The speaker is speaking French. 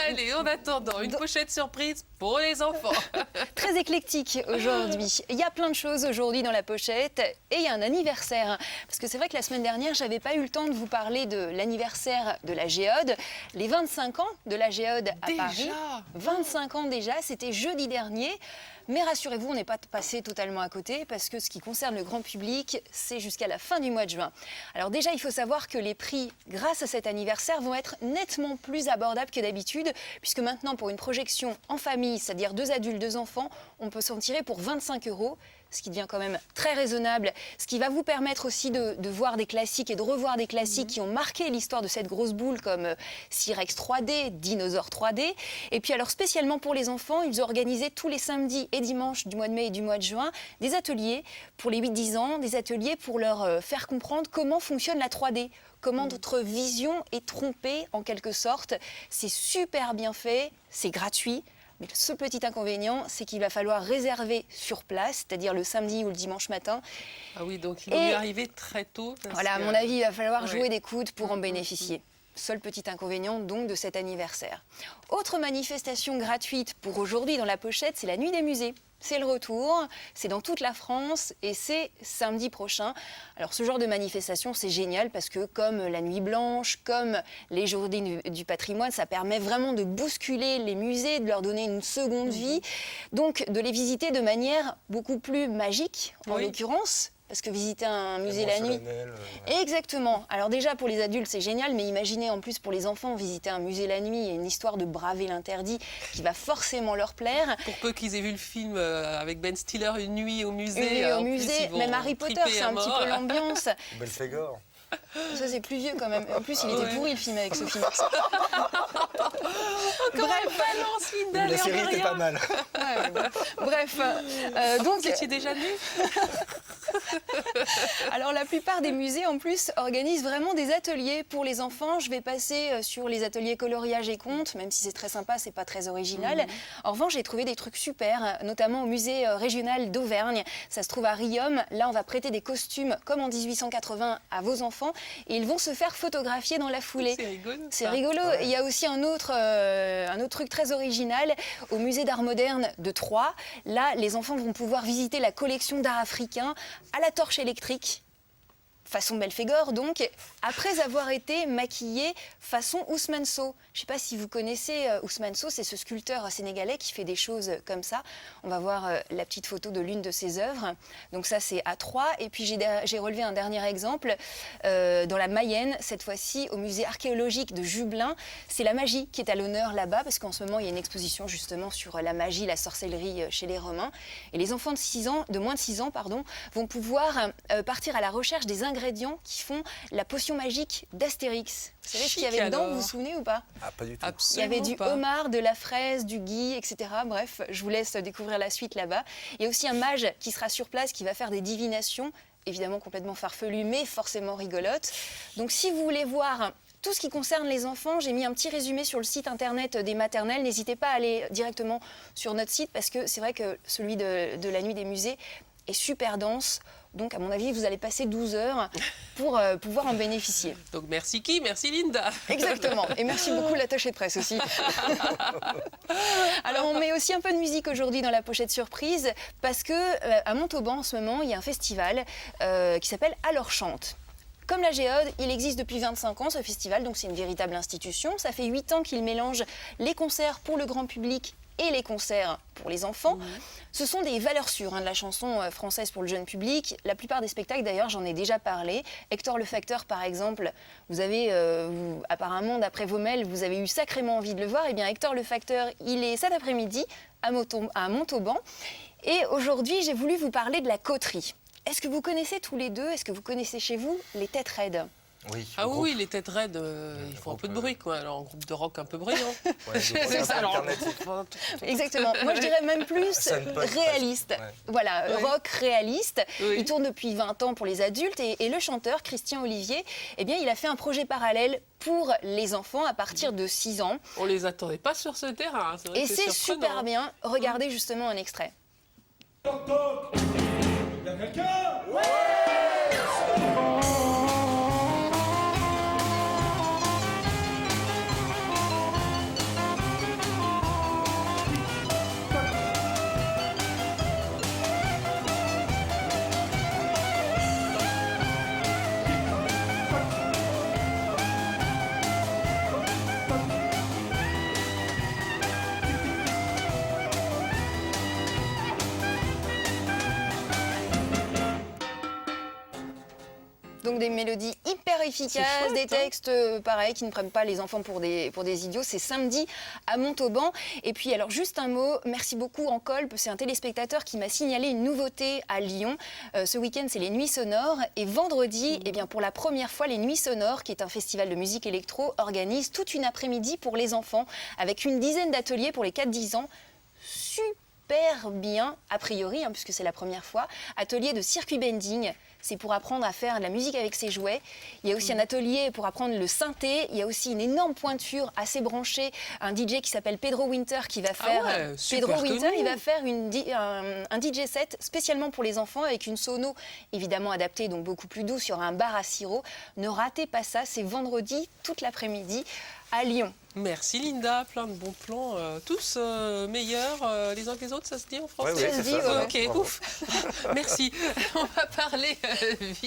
Allez, en attendant, une pochette surprise pour les enfants. Très éclectique aujourd'hui. Il y a plein de choses aujourd'hui dans la pochette et il y a un anniversaire. Parce que c'est vrai que la semaine dernière, j'avais pas eu le temps de vous parler de l'anniversaire de la Géode. Les 25 ans de la Géode à Paris. 25 ans déjà, c'était jeudi dernier. Mais rassurez-vous, on n'est pas passé totalement à côté parce que ce qui concerne le grand public, c'est jusqu'à la fin du mois de juin. Alors déjà, il faut savoir que les prix, grâce à cet anniversaire, vont être nettement plus abordables que d'habitude puisque maintenant, pour une projection en famille, c'est-à-dire 2 adultes, 2 enfants, on peut s'en tirer pour 25 €, ce qui devient quand même très raisonnable, ce qui va vous permettre aussi de voir des classiques et de revoir des classiques qui ont marqué l'histoire de cette grosse boule comme Cyrex 3D, Dinosaure 3D. Et puis alors spécialement pour les enfants, ils ont organisé tous les samedis et dimanches du mois de mai et du mois de juin des ateliers pour les 8-10 ans, des ateliers pour leur faire comprendre comment fonctionne la 3D, comment notre vision est trompée en quelque sorte. C'est super bien fait, c'est gratuit. Mais ce petit inconvénient, c'est qu'il va falloir réserver sur place, c'est-à-dire le samedi ou le dimanche matin. Ah oui, donc il vaut mieux arriver très tôt. Voilà, à mon avis, il va falloir jouer des coudes pour en bénéficier. Seul petit inconvénient donc de cet anniversaire. Autre manifestation gratuite pour aujourd'hui dans la pochette, c'est la Nuit des musées. C'est le retour, c'est dans toute la France et c'est samedi prochain. Alors ce genre de manifestation, c'est génial parce que comme la Nuit Blanche, comme les Journées du patrimoine, ça permet vraiment de bousculer les musées, de leur donner une seconde vie, donc de les visiter de manière beaucoup plus magique en l'occurrence. Parce que visiter un musée la nuit... Exactement. Alors déjà, pour les adultes, c'est génial, mais imaginez en plus pour les enfants, visiter un musée la nuit et une histoire de braver l'interdit qui va forcément leur plaire. Pour peu qu'ils aient vu le film avec Ben Stiller, Une nuit au musée. Une nuit au musée, même Harry Potter, c'est un petit peu l'ambiance. Belphégor. Ça, c'est plus vieux quand même. En plus, il était pourri le film avec Sophie Marceau. Bref, balance, Linda, la série était pas mal. Bref, donc... Vous étiez déjà nus? Alors la plupart des musées en plus organisent vraiment des ateliers pour les enfants. Je vais passer sur les ateliers coloriage et contes, même si c'est très sympa, c'est pas très original. En revanche, j'ai trouvé des trucs super, notamment au musée régional d'Auvergne. Ça se trouve à Riom. Là, on va prêter des costumes comme en 1880 à vos enfants et ils vont se faire photographier dans la foulée. C'est rigolo. C'est rigolo. Ouais. Il y a aussi un autre truc très original au musée d'art moderne de Troyes. Là, les enfants vont pouvoir visiter la collection d'art africain à la torche électrique, façon Belphégor donc, après avoir été maquillés façon Ousmane Sow. Je ne sais pas si vous connaissez Ousmane Sow, c'est ce sculpteur sénégalais qui fait des choses comme ça. On va voir la petite photo de l'une de ses œuvres. Donc ça, c'est à Troyes. Et puis j'ai relevé un dernier exemple dans la Mayenne, cette fois-ci au musée archéologique de Jublain. C'est la magie qui est à l'honneur là-bas, parce qu'en ce moment, il y a une exposition justement sur la magie, la sorcellerie chez les Romains. Et les enfants de moins de 6 ans, vont pouvoir partir à la recherche des ingrédients qui font la potion magique d'Astérix. Vous savez ce qu'il y avait dedans, vous vous souvenez ou pas? Ah, pas du tout. Absolument. Il y avait du homard, de la fraise, du gui, etc. Bref, je vous laisse découvrir la suite là-bas. Il y a aussi un mage qui sera sur place, qui va faire des divinations, évidemment complètement farfelues, mais forcément rigolotes. Donc si vous voulez voir tout ce qui concerne les enfants, j'ai mis un petit résumé sur le site internet des maternelles. N'hésitez pas à aller directement sur notre site, parce que c'est vrai que celui de la Nuit des musées est super dense. Donc, à mon avis, vous allez passer 12 heures pour pouvoir en bénéficier. Donc, merci qui? Merci Linda. Exactement. Et merci beaucoup l'attaché de presse aussi. Alors, on met aussi un peu de musique aujourd'hui dans la pochette surprise parce que à Montauban, en ce moment, il y a un festival qui s'appelle Alors Chante. Comme la Géode, il existe depuis 25 ans ce festival, donc c'est une véritable institution. Ça fait 8 ans qu'il mélange les concerts pour le grand public et les concerts pour les enfants. Ce sont des valeurs sûres de la chanson française pour le jeune public. La plupart des spectacles, d'ailleurs, j'en ai déjà parlé. Hector le Facteur, par exemple, vous avez, apparemment, d'après vos mails, vous avez eu sacrément envie de le voir. Eh bien, Hector le Facteur, il est cet après-midi à Montauban. Et aujourd'hui, j'ai voulu vous parler de la coterie. Est-ce que vous connaissez tous les deux, est-ce que vous connaissez chez vous les têtes raides? Oui, ah oui, les têtes raides, ils font un peu de bruit, quoi. Alors, un groupe de rock un peu bruyant. Ouais, c'est ça, exactement. Moi, je dirais même plus réaliste. Ouais. Voilà, rock réaliste. Oui. Il tourne depuis 20 ans pour les adultes. Et le chanteur, Christian Olivier, eh bien, il a fait un projet parallèle pour les enfants à partir de 6 ans. On les attendait pas sur ce terrain. Hein. Et c'est super bien. Regardez justement un extrait. Toc toc. Il y a quelqu'un? Ouais. donc des mélodies hyper efficaces, chouette, des hein. textes pareil qui ne prennent pas les enfants pour des idiots. C'est samedi à Montauban. Et puis alors juste un mot, merci beaucoup en Colp, c'est un téléspectateur qui m'a signalé une nouveauté à Lyon. Ce week-end c'est les Nuits Sonores et vendredi, eh bien pour la première fois les Nuits Sonores, qui est un festival de musique électro, organise toute une après-midi pour les enfants avec une dizaine d'ateliers pour les 4-10 ans. Super bien, a priori, hein, puisque c'est la première fois. Atelier de circuit bending, c'est pour apprendre à faire de la musique avec ses jouets. Il y a aussi un atelier pour apprendre le synthé. Il y a aussi une énorme pointure assez branchée. Un DJ qui s'appelle Pedro Winter qui va faire... ouais, super Pedro Winter, connu. il va faire un DJ set spécialement pour les enfants avec une sono évidemment adaptée, donc beaucoup plus douce. Il y aura un bar à sirop. Ne ratez pas ça, c'est vendredi toute l'après-midi à Lyon. Merci Linda, plein de bons plans, tous meilleurs les uns que les autres, ça se dit en français? Ouais, ouais, Ça se c'est dit, ça. ouais. Ok, Bravo. ouf. Merci. On va parler vite